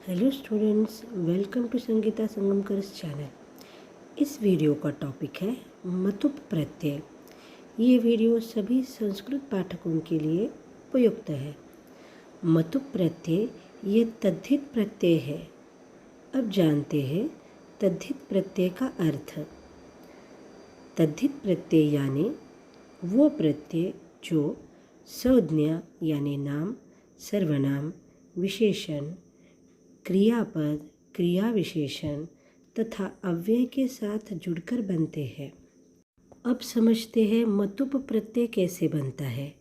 Hello students, welcome to Sangeeta संगमकर्स channel. इस video का टॉपिक है मतुप प्रत्यय। ये वीडियो सभी संस्कृत पाठकों के लिए उपयुक्त है। मतुप प्रत्यय ये तद्धित प्रत्यय है। अब जानते हैं तद्धित प्रत्यय का अर्थ। तद्धित प्रत्यय यानी वो प्रत्यय जो संज्ञा यानी नाम, सर्वनाम, विशेषण, क्रियापद, क्रिया विशेषण तथा अव्यय के साथ जुड़कर बनते हैं। अब समझते हैं मतुप प्रत्यय कैसे बनता है,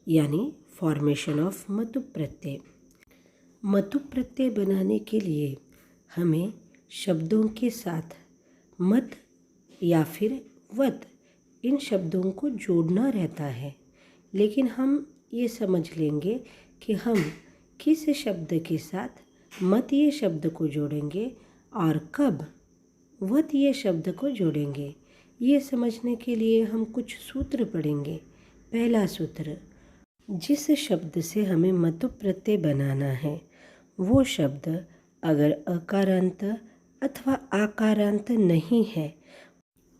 यानी फॉर्मेशन ऑफ मतुप प्रत्यय। मतुप प्रत्यय बनाने के लिए हमें शब्दों के साथ मत या फिर वत इन शब्दों को जोड़ना रहता है। लेकिन हम ये समझ लेंगे कि हम किस शब्द के साथ मत ये शब्द को जोड़ेंगे और कब वत ये शब्द को जोड़ेंगे। ये समझने के लिए हम कुछ सूत्र पढ़ेंगे। पहला सूत्र, जिस शब्द से हमें मतुप प्रत्यय बनाना है वो शब्द अगर अकारांत अथवा आकारांत नहीं है,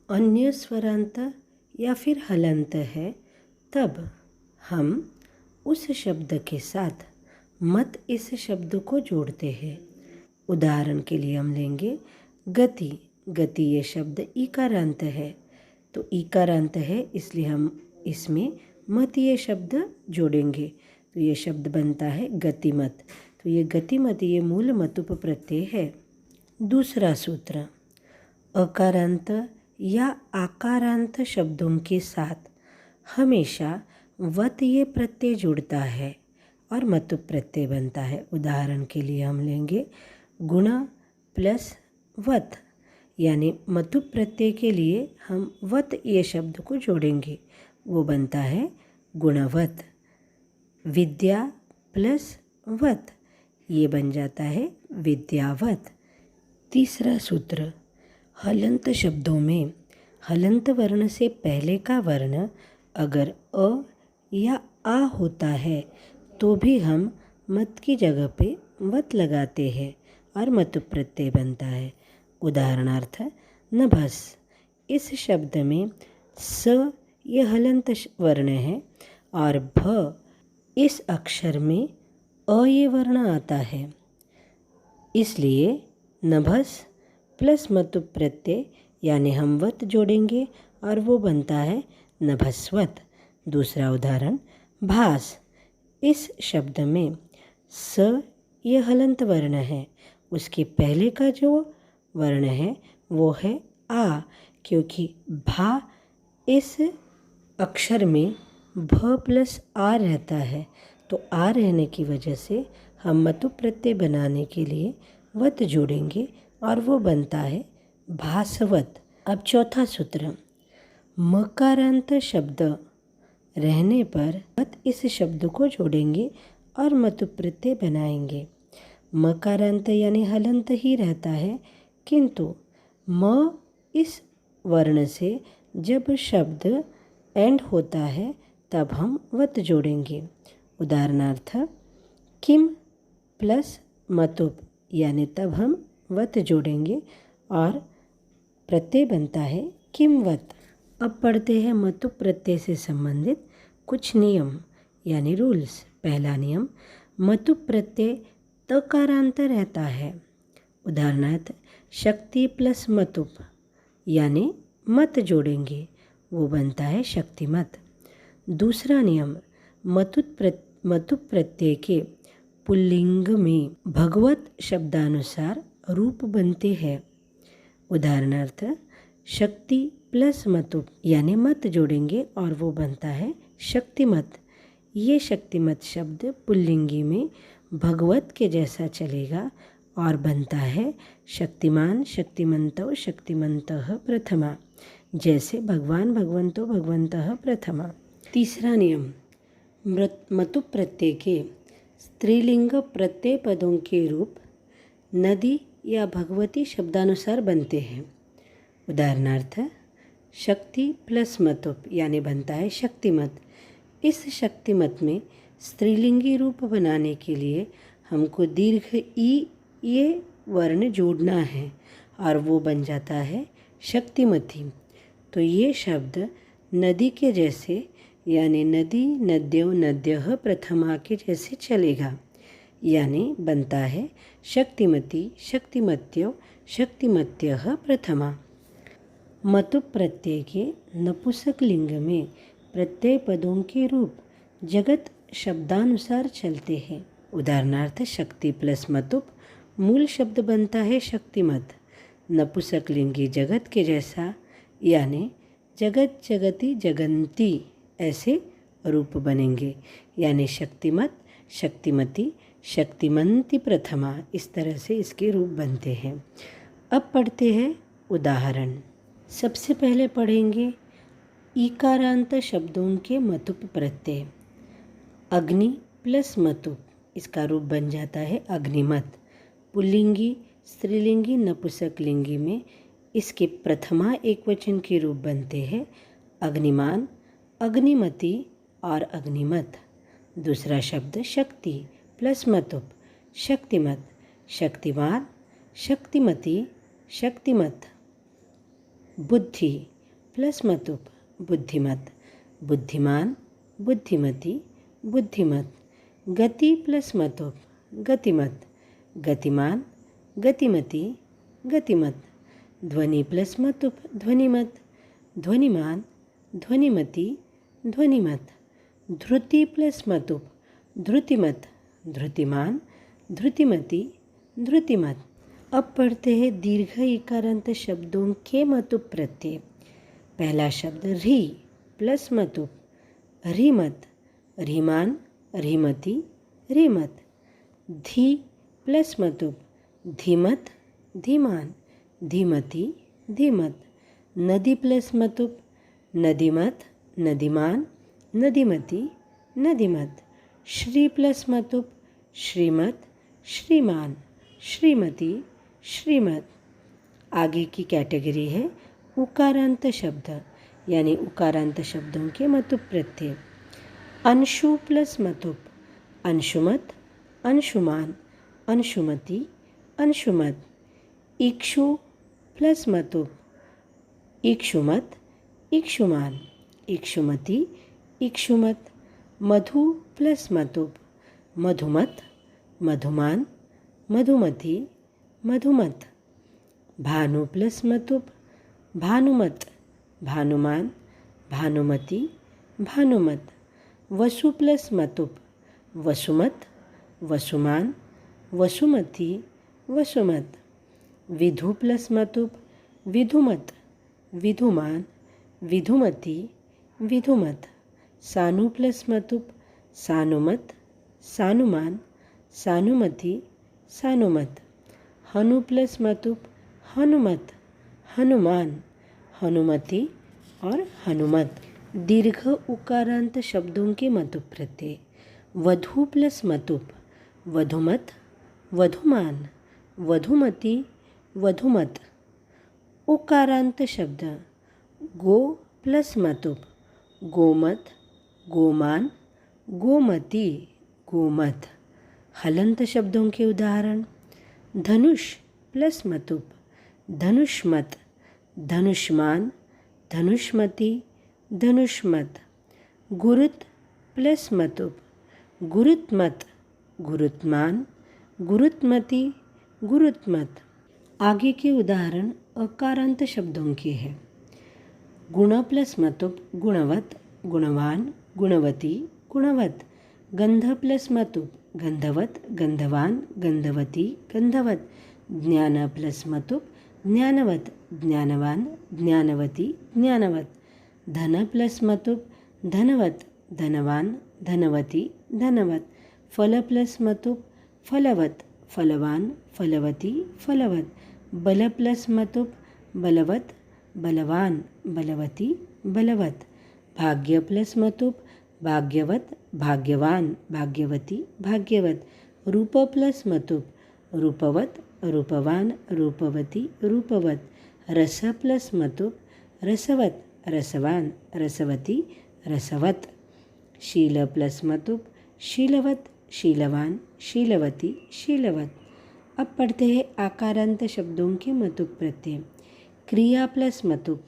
अन्य स्वरांत या फिर हलंत है, तब हम उस शब्द के साथ मत इस शब्द को जोड़ते हैं। उदाहरण के लिए हम लेंगे गति। गति ये शब्द ईकारांत है, तो ईकारांत है इसलिए हम इसमें मत ये शब्द जोड़ेंगे, तो ये शब्द बनता है गतिमत। तो ये गतिमत ये मूल मतुप प्रत्यय है। दूसरा सूत्र, अकारांत या आकारांत शब्दों के साथ हमेशा वत ये प्रत्यय जुड़ता है और मतुप प्रत्यय बनता है। उदाहरण के लिए हम लेंगे गुण प्लस वत, यानी मतुप प्रत्यय के लिए हम वत ये शब्द को जोड़ेंगे, वो बनता है गुणवत। विद्या प्लस वत, ये बन जाता है विद्यावत। तीसरा सूत्र, हलंत शब्दों में हलंत वर्ण से पहले का वर्ण अगर अ या आ होता है तो भी हम मत की जगह पे वत लगाते हैं और मतुप प्रत्यय बनता है। उदाहरणार्थ नभस, इस शब्द में स ये हलंत वर्ण है और भ इस अक्षर में अ ये वर्ण आता है, इसलिए नभस प्लस मतुप प्रत्यय यानी हम वत जोड़ेंगे और वो बनता है नभस्वत। दूसरा उदाहरण भास, इस शब्द में स ये हलंत वर्ण है, उसके पहले का जो वर्ण है वो है आ, क्योंकि भा इस अक्षर में भ प्लस आ रहता है, तो आ रहने की वजह से हम मतुप प्रत्यय बनाने के लिए वत जोड़ेंगे और वो बनता है भासवत। अब चौथा सूत्र, मकारांत शब्द रहने पर वत इस शब्द को जोड़ेंगे और मतुप प्रत्यय बनाएंगे। मकारांत यानी हलंत ही रहता है, किंतु म इस वर्ण से जब शब्द एंड होता है तब हम वत जोड़ेंगे। उदाहरणार्थ किम प्लस मतुप, यानी तब हम वत जोड़ेंगे और प्रत्यय बनता है किमवत। अब पढ़ते हैं मतुप प्रत्यय से संबंधित कुछ नियम यानी रूल्स। पहला नियम, मतुप प्रत्यय तकारांत रहता है। उदाहरणार्थ शक्ति प्लस मतुप, यानी मत जोड़ेंगे, वो बनता है शक्तिमत। दूसरा नियम, मतुप प्रत्यय के पुल्लिंग में भगवत शब्दानुसार रूप बनते हैं। उदाहरणार्थ शक्ति प्लस मतुप, यानी मत जोड़ेंगे और वो बनता है शक्तिमत। ये शक्तिमत शब्द पुल्लिंगी में भगवत के जैसा चलेगा और बनता है शक्तिमान, शक्तिमंतो, शक्तिमंतः प्रथमा, जैसे भगवान, भगवंतो, भगवंतः प्रथमा। तीसरा नियम, मतुप प्रत्यय के स्त्रीलिंग प्रत्यय पदों के रूप नदी या भगवती शब्दानुसार बनते हैं। उदाहरणार्थ शक्ति प्लस मतुप, यानी बनता है शक्तिमत। इस शक्तिमत में स्त्रीलिंगी रूप बनाने के लिए हमको दीर्घ ई ये वर्ण जोड़ना है और वो बन जाता है शक्तिमती। तो ये शब्द नदी के जैसे यानी नदी नद्यो नद्यः प्रथमा के जैसे चलेगा, यानी बनता है शक्तिमती शक्तिमत्यो शक्तिमत्यः प्रथमा। मतुप प्रत्यय के नपुंसक लिंग में प्रत्यय पदों के रूप जगत शब्दानुसार चलते हैं। उदाहरणार्थ शक्ति प्लस मतुप मूल शब्द बनता है शक्तिमत। नपुंसक लिंगी जगत के जैसा यानी जगत जगति जगंती ऐसे रूप बनेंगे, यानी शक्तिमत शक्तिमती शक्तिमंती प्रथमा। इस तरह से इसके रूप बनते हैं। अब पढ़ते हैं उदाहरण। सबसे पहले पढ़ेंगे ईकारांत शब्दों के मतुप प्रत्यय। अग्नि प्लस मतुप, इसका रूप बन जाता है अग्निमत। पुल्लिंगी स्त्रीलिंगी नपुंसक लिंगी में इसके प्रथमा एकवचन के रूप बनते हैं अग्निमान अग्निमती और अग्निमत। दूसरा शब्द शक्ति प्लस मतुप शक्तिमत शक्तिमान शक्तिमती शक्तिमत। बुद्धि प्लस मतुप बुद्धिमत बुद्धिमान बुद्धिमती बुद्धिमत। गति प्लस मतुप गतिमत गतिमान गतिमती गतिमत। ध्वनि प्लस मतुप ध्वनिमत ध्वनिमान ध्वनिमती ध्वनिमत। ध्रुति प्लस मतुप ध्रुतिमत ध्रुतिमान ध्रुतिमती ध्रुतिमत। अब पढ़ते हैं दीर्घ इकारांत शब्दों के मतुप प्रत्यय। पहला शब्द री प्लस मतुप रीमत रीमान रीमती रीमत। धी प्लस मतुप धीमत धीमान धीमती धीमत। नदी प्लस मतुप नदीमत नदीमान नदीमती नदीमत। श्री प्लस मतुप श्रीमत श्रीमान श्रीमती श्रीमत। आगे की कैटेगरी है उकारांत शब्द, यानी उकारांत शब्दों के मतुप प्रत्यय। अंशु प्लस मतुप अंशुमत अंशुमान अंशुमती अंशुमत। इक्षु प्लस मतुप इक्षुमत इक्षुमान इक्षुमती इक्षुमत। मधु प्लस मतुप मधुमत मधुमान मधुमती मधुमत। भानु प्लस मतुप भानुमत भानुमान भानुमती भानुमत। वसु प्लस मतुप वसुमत वसुमान वसुमती वसुमत। विधु प्लस मतुप विधुमत विधुमान विधुमती विधुमत। सानु प्लस मतुप सानुमत सानुमान सानुमती सानुमत। हनु प्लस मतुप हनुमत हनुमान हनुमती और हनुमत। दीर्घ उकारांत शब्दों के मतुप प्रत्यय। वधु प्लस मतुप वधुमत वधुमान वधुमती वधुमत। उकारांत शब्द गो प्लस मतुप गोमत गोमान गोमती गोमत। हलंत शब्दों के उदाहरण। धनुष प्लस मतुप धनुष्मत धनुष्मान धनुष्मती धनुष्मत। गुरुत प्लस मतुप गुरुत्मत गुरुत्मान गुरुत्मती गुरुत्मत। आगे के उदाहरण अकारांत शब्दों के हैं। गुण प्लस मतुप गुणवत गुणवान गुणवती गुणवत। गंध प्लस मतुप गंधवत गंधवान गंधवती गंधवत। ज्ञान प्लस मतुप ज्ञानवत ज्ञानवान ज्ञानवती ज्ञानवत। धन प्लस मतुप धनवत धनवान धनवती धनवत। फल प्लस मतुप फलवत फलवान फलवती फलवत। बल प्लस मतुप बलवत बलवान बलवती बलवत। भाग्य प्लस मतुप भाग्यवत भाग्यवान भाग्यवती भाग्यवत। रूप प्लस मतुप रूपवत रूपवान रूपवती रूपवत। रस प्लस मतुप रसवत रसवान रसवती रसवत। शील प्लस मतुप शीलवत शीलवान शीलवती शीलवत। अब पढ़ते हैं आकारांत शब्दों के मतुप प्रत्यय। क्रिया प्लस मतुप,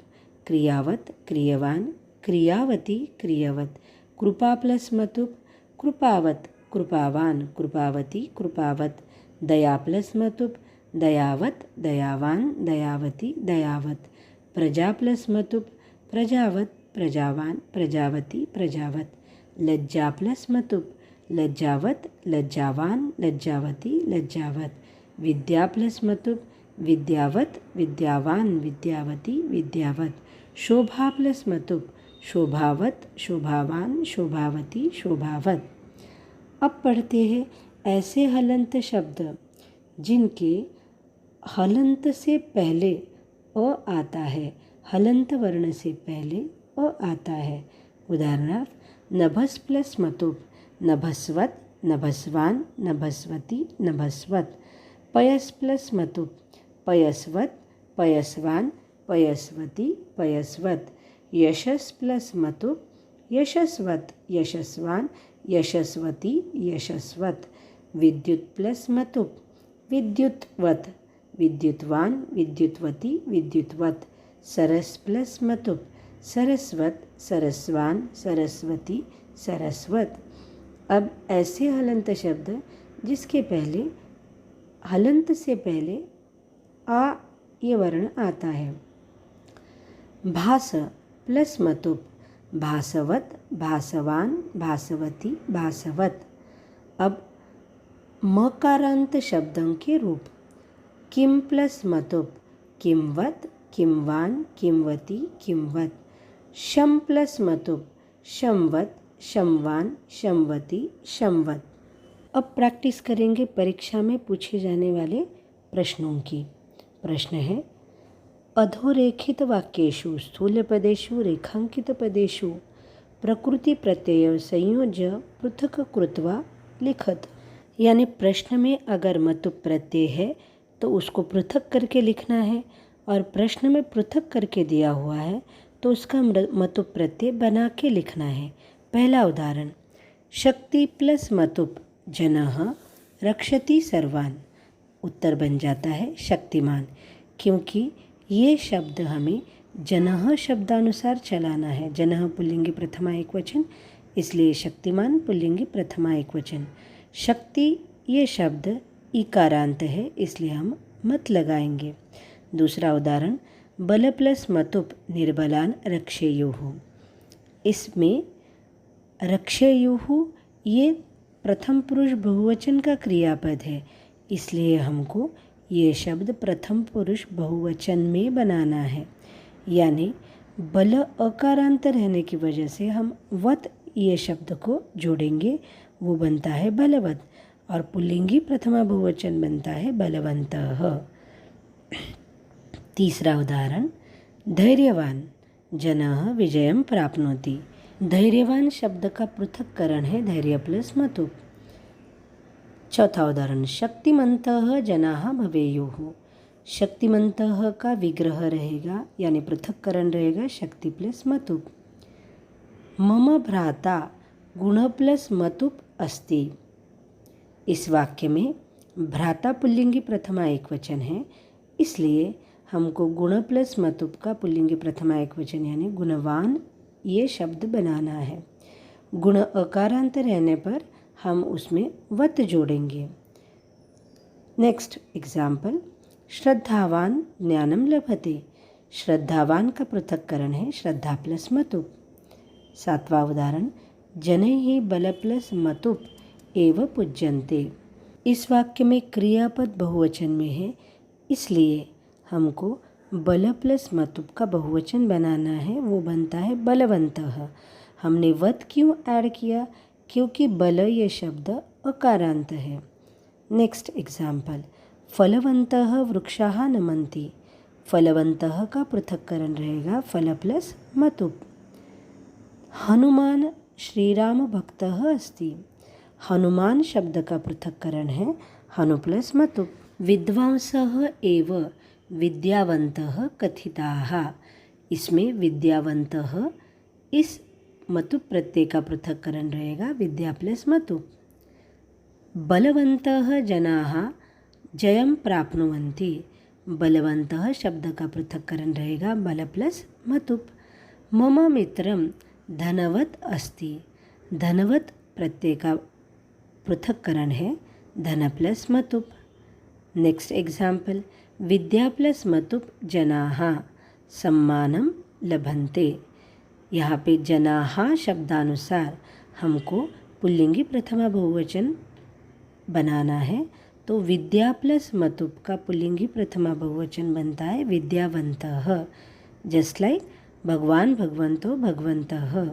क्रियावत, क्रियवान, क्रियावती, क्रियवत। कृपा प्लस मतुप, कृपावत, कृपावान, कृपावती, कृपावत। दया प्लस मतुप, दयावत, दयावान, दयावती, दयावत। प्रजा प्लस मतुप, प्रजावत, प्रजावान, प्रजावती, प्रजावत। लज्जा प्लस मतुप, लज्जावत, लज्जावान, लज्जावती, लज्जावत। विद्या प्लस मतुप, विद्यावत, विद्यावान, विद्यावती, विद्यावत। शोभा प्लस मतुप, शोभावत, शोभावान, शोभावती, शोभावत। अब पढ़ते हैं ऐसे हलंत शब्द जिनके हलंत से पहले अ आता है, हलंत वर्ण से पहले अ आता है। उदाहरणार्थ नभस प्लस मतुप, नभस्वत, नभस्वान, नभस्वती, नभस्वत। पयस प्लस मतुप, पयस्वत, पयस्वान, पयस्वती, पयस्वत। यशस प्लस मतुप, यशस्वत, यशस्वान, यशस्वती, यशस्वत। विद्युत प्लस मतुप, विद्युतवत, विद्युतवान, विद्युतवती, विद्युतवत। सरस प्लस मतुप, सरस्वत, सरस्वान, सरस्वती, सरस्वत। अब ऐसे हलंत शब्द जिसके पहले हलंत से पहले आ ये वर्ण आता है। भास प्लस मतुप, भासवत, भासवान, भासवती, भासवत। अब मकारांत शब्दों के रूप। किम प्लस मतुप, किमवत, किमवान, किमवती, किमवत। शम प्लस मतुप, शमवत, शमवान, शमवती, शमवत। अब प्रैक्टिस करेंगे परीक्षा में पूछे जाने वाले प्रश्नों की। प्रश्न है अधोरेखित वाक्येषु स्थूलपदेषु रेखांकितपदेषु प्रकृति प्रत्यय संयोज्य पृथक कृत्वा लिखत। यानी प्रश्न में अगर मतुप प्रत्यय है तो उसको पृथक करके लिखना है, और प्रश्न में पृथक करके दिया हुआ है तो उसका मतुप प्रत्यय बना के लिखना है। पहला उदाहरण, शक्ति प्लस मतुप, जनः रक्षति सर्वान्। उत्तर बन जाता है शक्तिमान, क्योंकि ये शब्द हमें जनः शब्दानुसार चलाना है। जनः पुल्लिंगी प्रथमा एकवचन, इसलिए शक्तिमान पुल्लिंगी प्रथमा एकवचन। शक्ति ये शब्द इकारांत है, इसलिए हम मत लगाएंगे। दूसरा उदाहरण, बल प्लस मतुप निर्बलान रक्षेयुः। इसमें रक्षेयुः ये प्रथम पुरुष बहुवचन का क्रियापद है, इसलिए हमको ये शब्द प्रथम पुरुष बहुवचन में बनाना है। यानी बल अकारांत रहने की वजह से हम वत ये शब्द को जोड़ेंगे, वो बनता है बलवत, और पुल्लिंगी प्रथमा बहुवचन बनता है बलवन्तः। तीसरा उदाहरण, धैर्यवान जनः विजयं प्राप्नोति। धैर्यवान शब्द का पृथक्करण है धैर्य प्लस मतुप। चौथा उदाहरण, शक्तिमन्तः जनाः भवेयुः। शक्तिमन्तः का विग्रह रहेगा, यानी पृथक्करण रहेगा शक्ति प्लस मतुप। मम भ्राता गुण प्लस मतुप अस्ति। इस वाक्य में भ्राता पुल्लिंगी प्रथमा एकवचन है, इसलिए हमको गुण प्लस मतुप का पुल्लिंगी प्रथमा एकवचन यानी गुणवान ये शब्द बनाना है। गुण अकारांत रहने पर हम उसमें वत जोड़ेंगे। नेक्स्ट एग्जाम्पल, श्रद्धावान ज्ञानम लभते। श्रद्धावान का पृथक्करण है श्रद्धा प्लस मतुप। सातवां उदाहरण, जनैः बल प्लस मतुप एव पूज्यन्ते। इस वाक्य में क्रियापद बहुवचन में है, इसलिए हमको बल प्लस मतुप का बहुवचन बनाना है, वो बनता है बलवन्तः। हमने वत क्यों ऐड किया? क्योंकि बल ये शब्द अकारांत है। नेक्स्ट एग्जाम्पल, फलवन्तः वृक्षाः नमन्ति। फलवन्तः का पृथक्करण रहेगा फल प्लस मतुप। हनुमान श्रीराम भक्तः अस्ति। हनुमान शब्द का पृथक्करण है हनु प्लस मतुप। विद्वांसः एव विद्यावन्तः कथिताः। इसमें विद्यावन्तः इस मतुप प्रत्यय का पृथक्करण रहेगा विद्या प्लस मतुप। बलवन्तः जनाः जयम प्राप्नुवन्ति। बलवन्तः शब्द का पृथक्करण रहेगा बल प्लस मतुप। मम मित्रम धनवत अस्ति। धनवत प्रत्यय का पृथक्करण है धन प्लस मतुप। नेक्स्ट एग्जाम्पल, विद्या प्लस मतुप जनाः सम्मानम लभन्ते। यहाँ पे जनाः शब्दानुसार हमको पुल्लिंगी प्रथमा बहुवचन बनाना है, तो विद्या प्लस मतुप का पुल्लिंगी प्रथमा बहुवचन बनता है विद्यावन्तः। जस्ट लाइक भगवान भगवंतो भगवन्तः।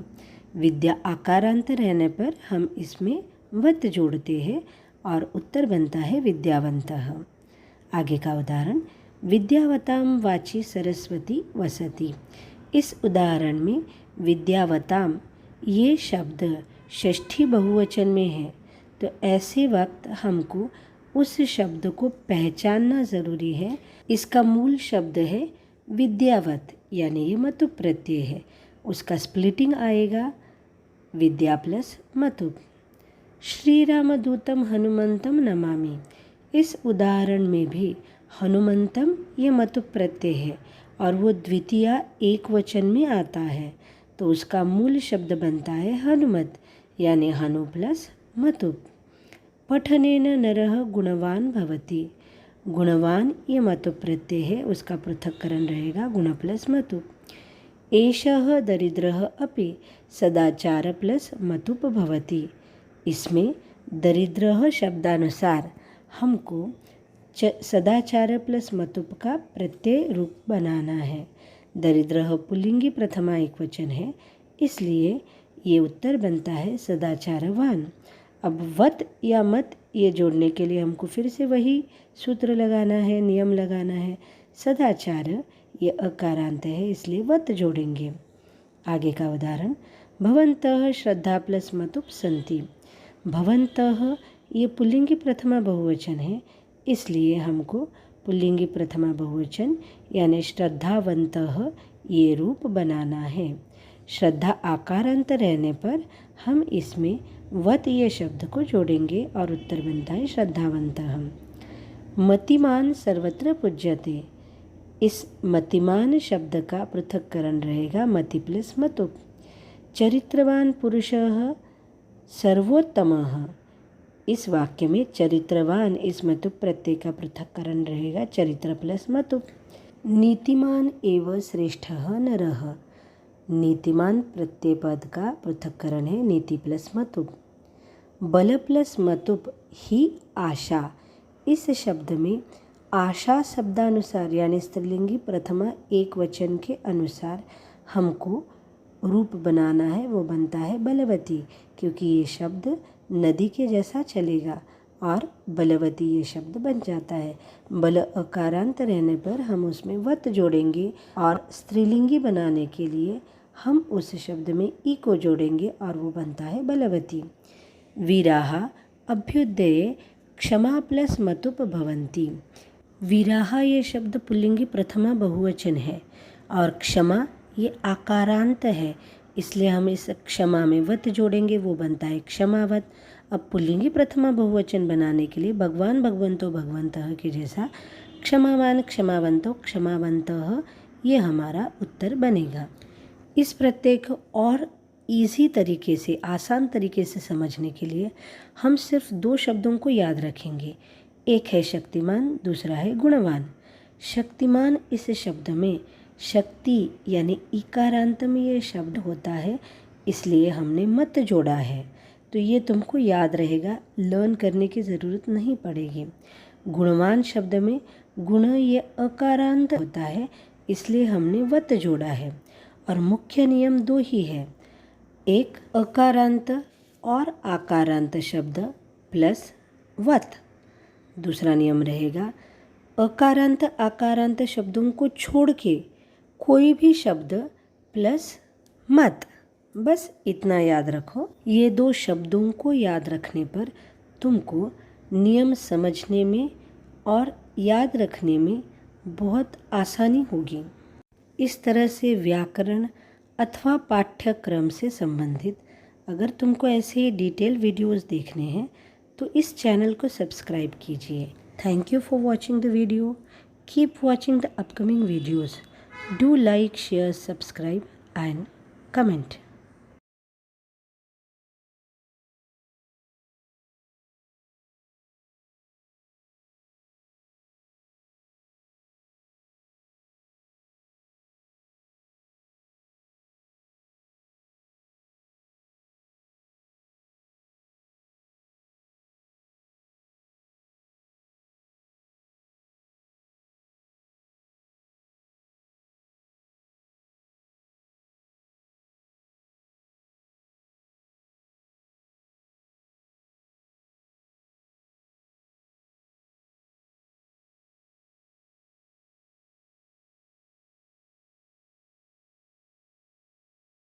विद्या आकारांत रहने पर हम इसमें वत जोड़ते हैं और उत्तर बनता है विद्यावन्तः। आगे का उदाहरण, विद्यावताम वाची सरस्वती वसति। इस उदाहरण में विद्यावताम ये शब्द षष्ठी बहुवचन में है, तो ऐसे वक्त हमको उस शब्द को पहचानना ज़रूरी है। इसका मूल शब्द है विद्यावत, यानी ये मतुप प्रत्यय है। उसका स्प्लिटिंग आएगा विद्या प्लस मतुप। श्री रामदूतम हनुमंतम नमामि। इस उदाहरण में भी हनुमंतम ये मतुप प्रत्यय है और वो द्वितीया एक वचन में आता है, तो उसका मूल शब्द बनता है हनुमत, यानी हनु प्लस मतुप। पठनेन नरः गुणवान भवति। गुणवान ये मतुप प्रत्यय है, उसका पृथक्करण रहेगा गुण प्लस मतुप। एषः दरिद्रः अपि सदाचार प्लस मतुप भवति। इसमें दरिद्रः शब्दानुसार हमको सदाचार प्लस मतुप का प्रत्यय रूप बनाना है। दरिद्रः पुल्लिंगी प्रथमा एक वचन है, इसलिए ये उत्तर बनता है सदाचारवान। अब वत या मत ये जोड़ने के लिए हमको फिर से वही सूत्र लगाना है, नियम लगाना है। सदाचार ये अकारांत है, इसलिए वत जोड़ेंगे। आगे का उदाहरण, भवन्तः श्रद्धा प्लस मतुप सन्ति। भवन्तः ये पुल्लिंगी प्रथमा बहुवचन है, इसलिए हमको पुल्लिंगी प्रथमा बहुवचन यानी श्रद्धावन्तः ये रूप बनाना है। श्रद्धा आकारांत रहने पर हम इसमें वत ये शब्द को जोड़ेंगे और उत्तर बनता है श्रद्धावन्तः। मतिमान सर्वत्र पूज्यते। इस मतिमान शब्द का पृथक्करण रहेगा मति प्लस मतुप। चरित्रवान पुरुषः सर्वोत्तमः। इस वाक्य में चरित्रवान इस मतुप प्रत्यय का पृथक्करण रहेगा चरित्र प्लस मतुप। नीतिमान एव श्रेष्ठः नरः। नीतिमान प्रत्यय पद का पृथक्करण है नीति प्लस मतुप। बल प्लस मतुप ही आशा। इस शब्द में आशा शब्दानुसार यानी स्त्रीलिंगी प्रथमा एक वचन के अनुसार हमको रूप बनाना है, वो बनता है बलवती, क्योंकि ये शब्द नदी के जैसा चलेगा और बलवती ये शब्द बन जाता है। बल अकारांत रहने पर हम उसमें वत जोड़ेंगे और स्त्रीलिंगी बनाने के लिए हम उस शब्द में ई को जोड़ेंगे और वो बनता है बलवती। वीराः अभ्युदये क्षमा प्लस मतुप भवन्ति। वीराः ये शब्द पुल्लिंगी प्रथमा बहुवचन है और क्षमा ये आकारांत है, इसलिए हम इस क्षमा में वत जोड़ेंगे, वो बनता है क्षमावत। अब पुल्लिंगी प्रथमा बहुवचन बनाने के लिए भगवान भगवंतो भगवंतः के जैसा क्षमावान क्षमावंतो क्षमावंतः ये हमारा उत्तर बनेगा। इस प्रत्यय को और इजी तरीके से, आसान तरीके से समझने के लिए हम सिर्फ दो शब्दों को याद रखेंगे। एक है शक्तिमान, दूसरा है गुणवान। शक्तिमान इस शब्द में शक्ति यानी इकारांत में ये शब्द होता है, इसलिए हमने मत जोड़ा है, तो ये तुमको याद रहेगा, लर्न करने की ज़रूरत नहीं पड़ेगी। गुणवान शब्द में गुण ये अकारांत होता है, इसलिए हमने वत जोड़ा है। और मुख्य नियम दो ही है, एक अकारांत और आकारांत शब्द प्लस वत। दूसरा नियम रहेगा अकारांत आकारांत शब्दों को छोड़ के कोई भी शब्द प्लस मत, बस इतना याद रखो। ये दो शब्दों को याद रखने पर तुमको नियम समझने में और याद रखने में बहुत आसानी होगी। इस तरह से व्याकरण अथवा पाठ्यक्रम से संबंधित अगर तुमको ऐसे डिटेल वीडियोस देखने हैं तो इस चैनल को सब्सक्राइब कीजिए। Thank you for watching the video. Keep watching the upcoming videos. Do like, share, subscribe and comment.